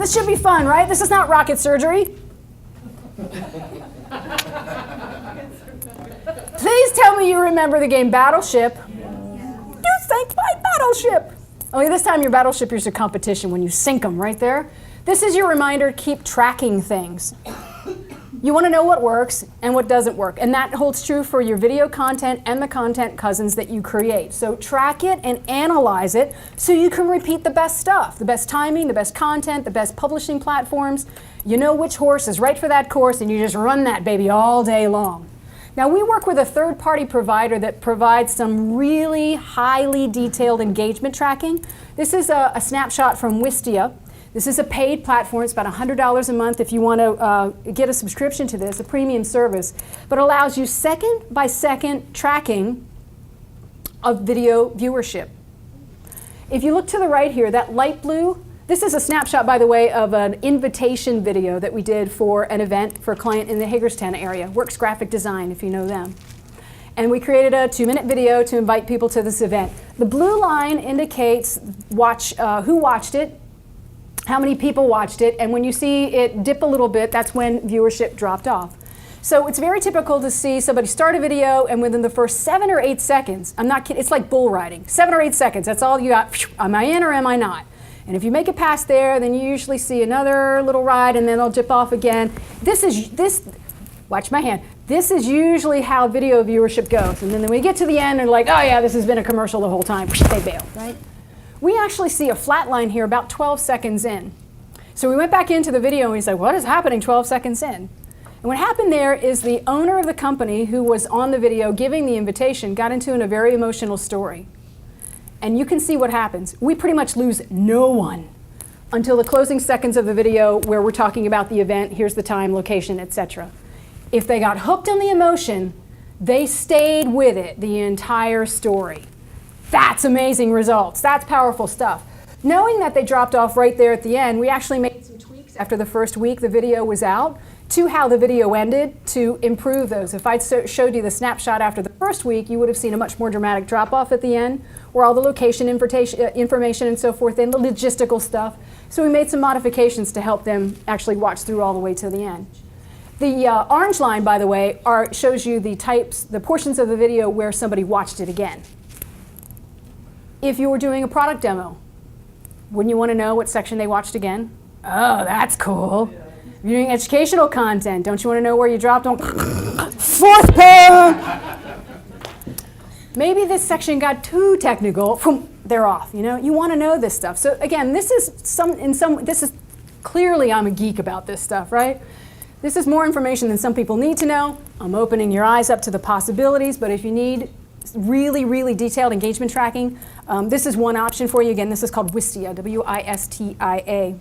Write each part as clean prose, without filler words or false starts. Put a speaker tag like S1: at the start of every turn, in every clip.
S1: this should be fun, right? This is not rocket surgery. Please tell me you remember the game Battleship. You sank my battleship. Only this time your battleship is a competition when you sink them right there. This is your reminder to keep tracking things. You want to know what works and what doesn't work. And that holds true for your video content and the content cousins that you create. So track it and analyze it so you can repeat the best stuff, the best timing, the best content, the best publishing platforms. You know which horse is right for that course and you just run that baby all day long. Now we work with a third-party provider that provides some really highly detailed engagement tracking. This is a snapshot from Wistia. This is a paid platform. It's about $100 a month if you want to get a subscription to this, a premium service, but allows you second-by-second tracking of video viewership. If you look to the right here, that light blue, this is a snapshot, by the way, of an invitation video that we did for an event for a client in the Hagerstown area, Works Graphic Design, if you know them. And we created a 2-minute video to invite people to this event. The blue line indicates who watched it, how many people watched it, and when you see it dip a little bit, that's when viewership dropped off. So it's very typical to see somebody start a video and within the first 7 or 8 seconds, I'm not kidding, it's like bull riding, 7 or 8 seconds, that's all you got, am I in or am I not? And if you make it past there, then you usually see another little ride and then they'll dip off again. Watch my hand, this is usually how video viewership goes. And then when we get to the end, they're like, oh yeah, this has been a commercial the whole time, they bail, right? We actually see a flat line here about 12 seconds in. So we went back into the video and we said, what is happening 12 seconds in? And what happened there is the owner of the company who was on the video giving the invitation got into a very emotional story. And you can see what happens. We pretty much lose no one until the closing seconds of the video where we're talking about the event, here's the time, location, etc. If they got hooked on the emotion, they stayed with it the entire story. That's amazing results. That's powerful stuff. Knowing that they dropped off right there at the end, we actually made some tweaks after the first week the video was out to how the video ended to improve those. If I showed you the snapshot after the first week, you would have seen a much more dramatic drop off at the end where all the location information and so forth and the logistical stuff. So we made some modifications to help them actually watch through all the way to the end. The orange line, by the way, shows you the portions of the video where somebody watched it again. If you were doing a product demo, wouldn't you want to know what section they watched again? Oh, that's cool. If you're doing educational content, don't you want to know where you dropped on? Fourth pair! Maybe this section got too technical. They're off. You want to know this stuff. So again, this is clearly I'm a geek about this stuff, right? This is more information than some people need to know. I'm opening your eyes up to the possibilities, but if you need really, really detailed engagement tracking, this is one option for you. Again, this is called Wistia, W-I-S-T-I-A.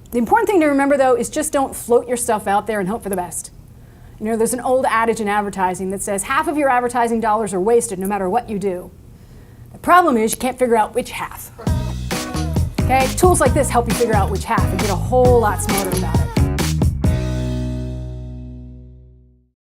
S1: The important thing to remember, though, is just don't float your stuff out there and hope for the best. There's an old adage in advertising that says half of your advertising dollars are wasted no matter what you do. The problem is you can't figure out which half. Okay? Tools like this help you figure out which half and get a whole lot smarter about it.